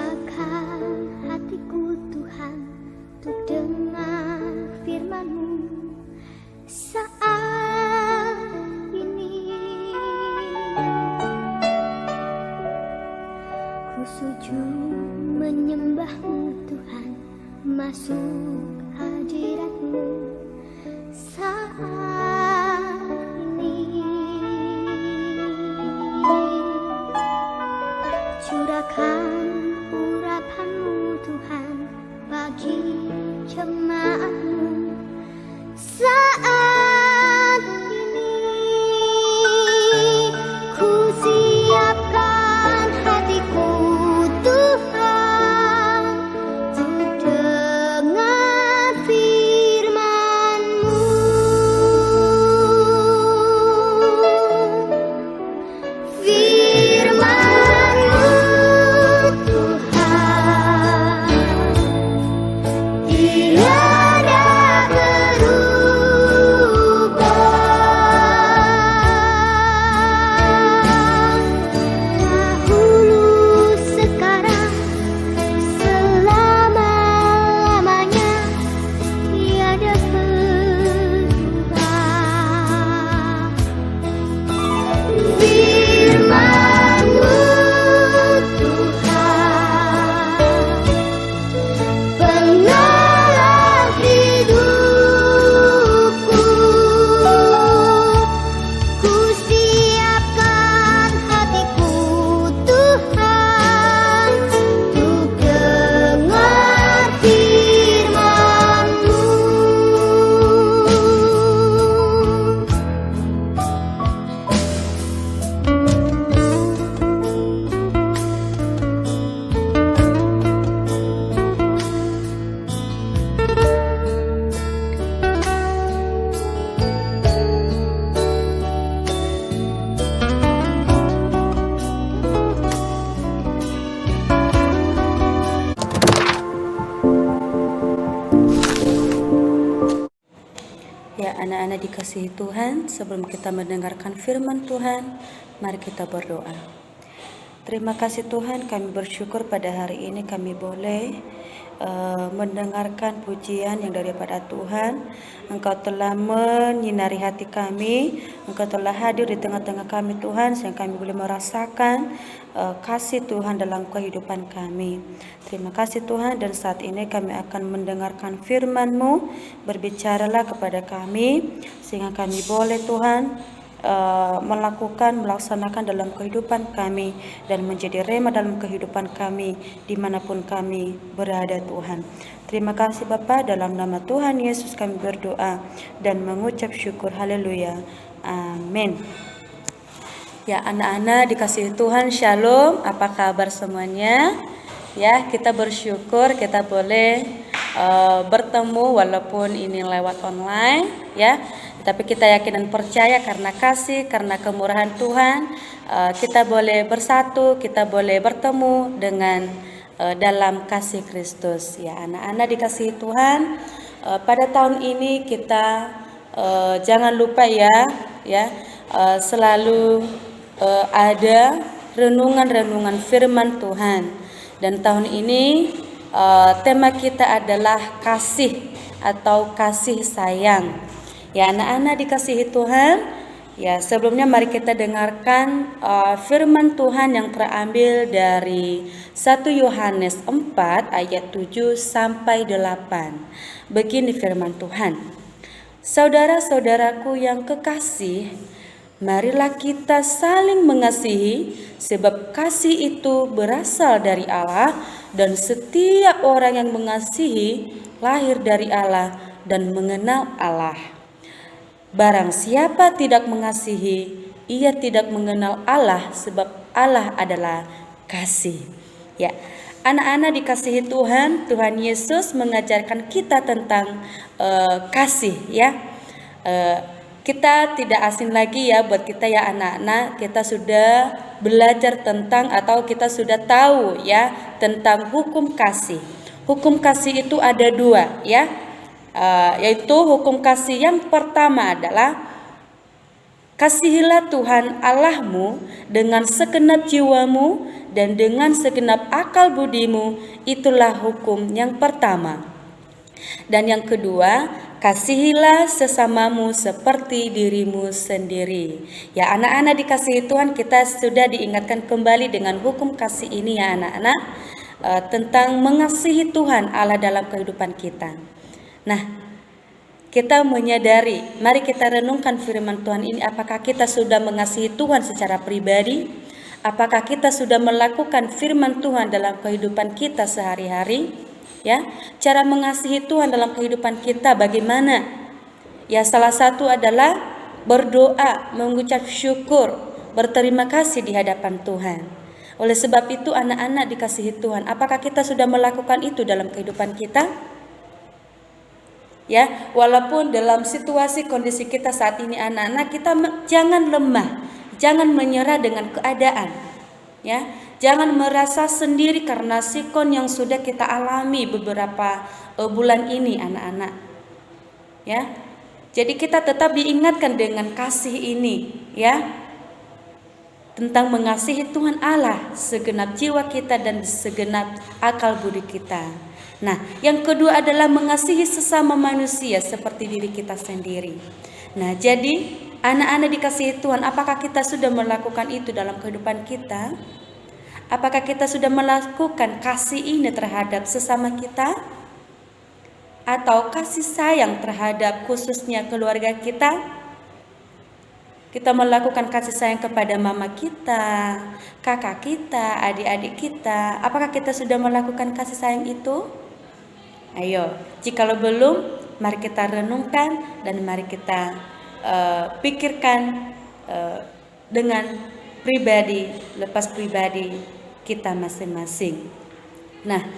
Curahkan hatiku Tuhan untuk dengar firman-Mu saat ini. Ku sujud menyembah-Mu Tuhan, masuk hadirat-Mu saat ini. Curahkan urapan-Mu Tuhan bagi jemaat-Mu saat ini. Ku siapkan hatiku Tuhan untuk dengar firman-Mu. Firman-Mu Tuhan tiada berubah. Dahulu, sekarang, selama-lamanya tiada berubah. Firman-Mu Tuhan penolong hidupku. Ku siapkan hatiku Tuhan untuk dengar firman-Mu. Ya, anak-anak dikasihi Tuhan, sebelum kita mendengarkan firman Tuhan, mari kita berdoa. Terima kasih Tuhan, kami bersyukur pada hari ini kami boleh mendengarkan pujian yang daripada Tuhan. Engkau telah menyinari hati kami, Engkau telah hadir di tengah-tengah kami Tuhan, sehingga kami boleh merasakan kasih Tuhan dalam kehidupan kami. Terima kasih Tuhan, dan saat ini kami akan mendengarkan firman-Mu. Berbicaralah kepada kami sehingga kami boleh Tuhan melaksanakan dalam kehidupan kami dan menjadi rema dalam kehidupan kami dimanapun kami berada Tuhan. Terima kasih Bapa, dalam nama Tuhan Yesus kami berdoa dan mengucap syukur. Haleluya, amin. Ya, anak-anak dikasihi Tuhan, shalom. Apa kabar semuanya? Ya, kita bersyukur kita boleh bertemu walaupun ini lewat online ya. Tapi kita yakin dan percaya karena kasih, karena kemurahan Tuhan, kita boleh bersatu, kita boleh bertemu dengan dalam kasih Kristus. Ya, anak-anak dikasihi Tuhan, pada tahun ini kita jangan lupa ya, selalu ada renungan-renungan firman Tuhan. Dan tahun ini tema kita adalah kasih atau kasih sayang. Ya, anak-anak dikasihi Tuhan, ya sebelumnya mari kita dengarkan firman Tuhan yang terambil dari 1 Yohanes 4 ayat 7 sampai 8. Begini firman Tuhan. Saudara-saudaraku yang kekasih, marilah kita saling mengasihi, sebab kasih itu berasal dari Allah, dan setiap orang yang mengasihi lahir dari Allah dan mengenal Allah. Barang siapa tidak mengasihi, ia tidak mengenal Allah, sebab Allah adalah kasih. Ya, anak-anak dikasihi Tuhan, Tuhan Yesus mengajarkan kita tentang kasih ya. Kita tidak asing lagi ya buat kita ya anak-anak, kita sudah belajar tentang atau kita sudah tahu ya tentang hukum kasih. Hukum kasih itu ada dua ya. Yaitu hukum kasih yang pertama adalah Kasihilah Tuhan Allahmu dengan segenap jiwamu dan dengan segenap akal budimu. Itulah hukum yang pertama. Dan yang kedua, kasihilah sesamamu seperti dirimu sendiri. Ya anak-anak dikasihi Tuhan, kita sudah diingatkan kembali dengan hukum kasih ini ya anak-anak, tentang mengasihi Tuhan Allah dalam kehidupan kita. Nah, kita menyadari, mari kita renungkan firman Tuhan ini. Apakah kita sudah mengasihi Tuhan secara pribadi? Apakah kita sudah melakukan firman Tuhan dalam kehidupan kita sehari-hari? Ya, cara mengasihi Tuhan dalam kehidupan kita bagaimana? Ya, salah satu adalah berdoa, mengucap syukur, berterima kasih di hadapan Tuhan. Oleh sebab itu anak-anak dikasihi Tuhan, apakah kita sudah melakukan itu dalam kehidupan kita? Ya, walaupun dalam situasi kondisi kita saat ini anak-anak, kita jangan lemah, jangan menyerah dengan keadaan. Ya, jangan merasa sendiri karena sikon yang sudah kita alami beberapa bulan ini anak-anak. Ya. Jadi kita tetap diingatkan dengan kasih ini, ya. Tentang mengasihi Tuhan Allah segenap jiwa kita dan segenap akal budi kita. Nah, yang kedua adalah mengasihi sesama manusia seperti diri kita sendiri. Nah, jadi anak-anak dikasihi Tuhan, apakah kita sudah melakukan itu dalam kehidupan kita? Apakah kita sudah melakukan kasih ini terhadap sesama kita? Atau kasih sayang terhadap khususnya keluarga kita? Kita melakukan kasih sayang kepada mama kita, kakak kita, adik-adik kita. Apakah kita sudah melakukan kasih sayang itu? Ayo, jikalau belum, mari kita renungkan dan mari kita pikirkan dengan pribadi, lepas pribadi kita masing-masing. Nah,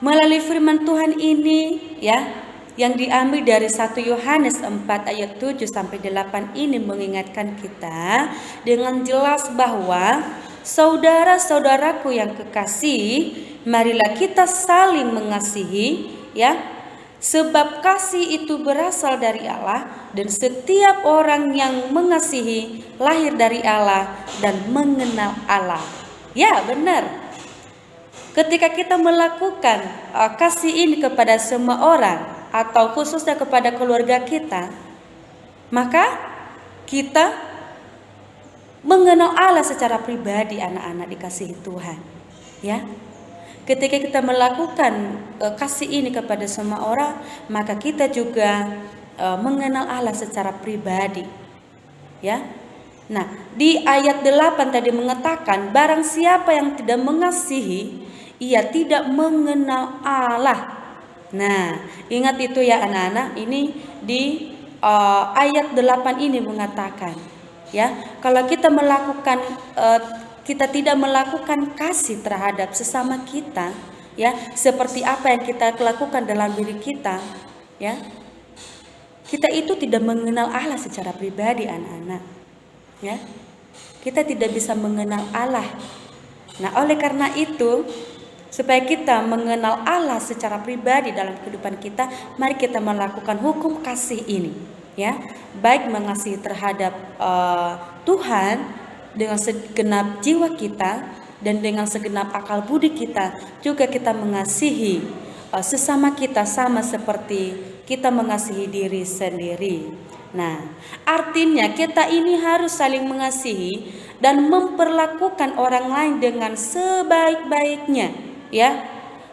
melalui firman Tuhan ini ya, yang diambil dari 1 Yohanes 4 ayat 7 sampai 8 ini mengingatkan kita dengan jelas bahwa saudara-saudaraku yang kekasih, marilah kita saling mengasihi ya, sebab kasih itu berasal dari Allah dan setiap orang yang mengasihi lahir dari Allah dan mengenal Allah. Ya, benar. Ketika kita melakukan kasih ini kepada semua orang atau khususnya kepada keluarga kita, maka kita mengenal Allah secara pribadi anak-anak dikasihi Tuhan. Ya. Ketika kita melakukan kasih ini kepada semua orang, maka kita juga mengenal Allah secara pribadi. Ya. Nah, di ayat 8 tadi mengatakan, barang siapa yang tidak mengasihi, ia tidak mengenal Allah. Nah, ingat itu ya anak-anak, ini di ayat 8 ini mengatakan, ya, kalau kita melakukan kita tidak melakukan kasih terhadap sesama kita, ya, seperti apa yang kita lakukan dalam diri kita, ya, kita itu tidak mengenal Allah secara pribadi anak-anak. Ya, kita tidak bisa mengenal Allah. Nah, oleh karena itu, supaya kita mengenal Allah secara pribadi dalam kehidupan kita, mari kita melakukan hukum kasih ini, ya, baik mengasihi terhadap Tuhan dengan segenap jiwa kita dan dengan segenap akal budi kita, juga kita mengasihi sesama kita sama seperti kita mengasihi diri sendiri. Nah, artinya kita ini harus saling mengasihi dan memperlakukan orang lain dengan sebaik-baiknya, ya.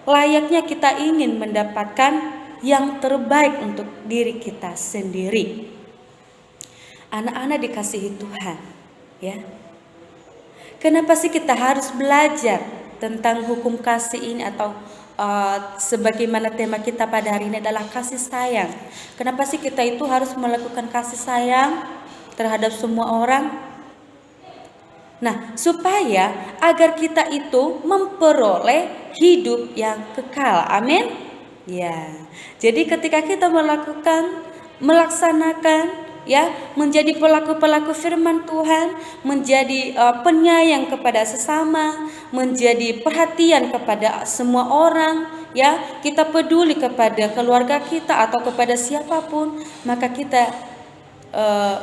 Layaknya kita ingin mendapatkan yang terbaik untuk diri kita sendiri. Anak-anak dikasihi Tuhan, ya. Kenapa sih kita harus belajar tentang hukum kasih ini atau sebagaimana tema kita pada hari ini adalah kasih sayang. Kenapa sih kita itu harus melakukan kasih sayang terhadap semua orang? Nah, supaya agar kita itu memperoleh hidup yang kekal. Amin. Ya. Jadi ketika kita melaksanakan, ya, menjadi pelaku-pelaku firman Tuhan, menjadi penyayang kepada sesama, menjadi perhatian kepada semua orang, ya, kita peduli kepada keluarga kita atau kepada siapapun, maka kita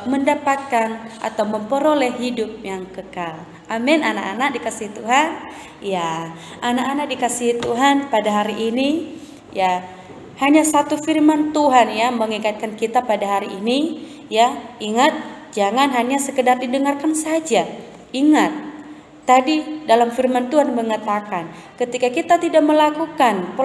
mendapatkan atau memperoleh hidup yang kekal. Amin, anak-anak dikasihi Tuhan. Ya, anak-anak dikasihi Tuhan, pada hari ini ya hanya satu firman Tuhan ya mengingatkan kita pada hari ini ya. Ingat, jangan hanya sekedar didengarkan saja. Ingat, tadi dalam firman Tuhan mengatakan, ketika kita tidak melakukan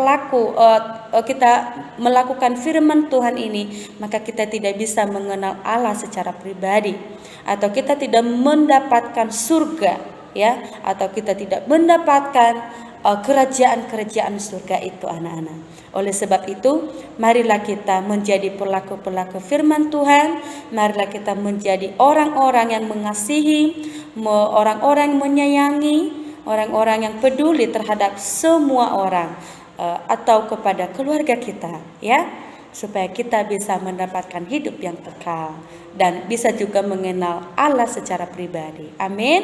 kita melakukan firman Tuhan ini, maka kita tidak bisa mengenal Allah secara pribadi, atau kita tidak mendapatkan surga ya, atau kita tidak mendapatkan kerajaan surga itu, anak-anak. Oleh sebab itu, marilah kita menjadi pelaku-pelaku firman Tuhan. Marilah kita menjadi orang-orang yang mengasihi, orang-orang yang menyayangi, orang-orang yang peduli terhadap semua orang, atau kepada keluarga kita ya, supaya kita bisa mendapatkan hidup yang kekal dan bisa juga mengenal Allah secara pribadi. Amin.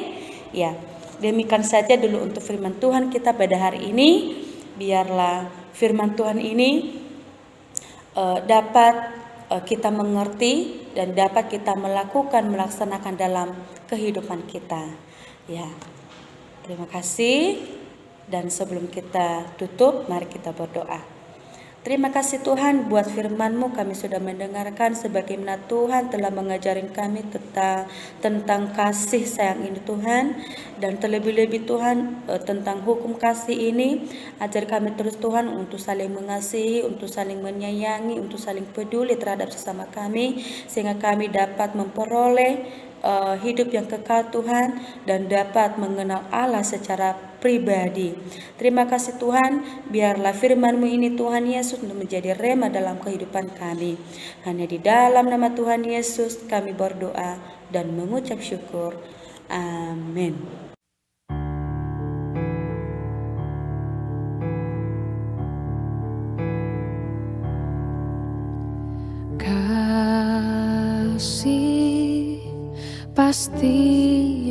Ya, demikian saja dulu untuk firman Tuhan kita pada hari ini. Biarlah firman Tuhan ini dapat kita mengerti dan dapat kita melaksanakan dalam kehidupan kita. Ya, terima kasih. Dan sebelum kita tutup, mari kita berdoa. Terima kasih Tuhan buat firman-Mu, kami sudah mendengarkan sebagaimana Tuhan telah mengajarin kami tentang kasih sayang ini Tuhan. Dan terlebih-lebih Tuhan tentang hukum kasih ini. Ajar kami terus Tuhan untuk saling mengasihi, untuk saling menyayangi, untuk saling peduli terhadap sesama kami, sehingga kami dapat memperoleh hidup yang kekal Tuhan, dan dapat mengenal Allah secara pribadi. Terima kasih Tuhan, biarlah firman-Mu ini Tuhan Yesus menjadi rema dalam kehidupan kami. Hanya di dalam nama Tuhan Yesus kami berdoa dan mengucap syukur. Amin. Kasih pasti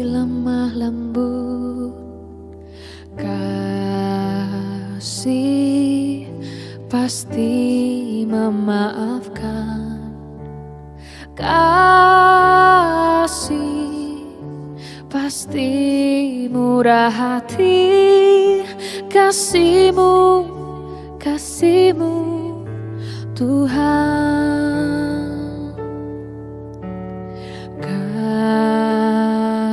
lemah lembut, kasih pasti memaafkan, kasih pasti murah hati, kasih-Mu Tuhan.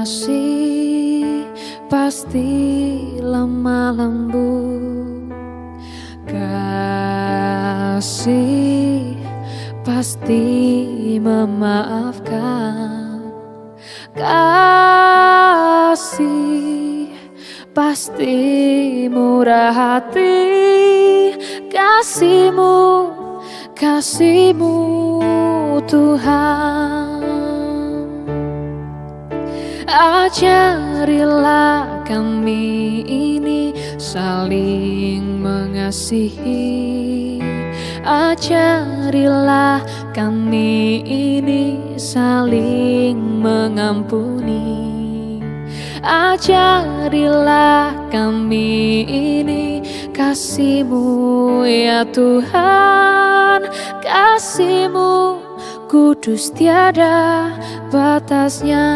Kasih pasti lemah lembut, kasih pasti memaafkan, kasih pasti murah hati, kasih-Mu Tuhan. Ajarilah kami ini saling mengasihi, ajarilah kami ini saling mengampuni, ajarilah kami ini kasih-Mu ya Tuhan, kasih-Mu kudus tiada batasnya.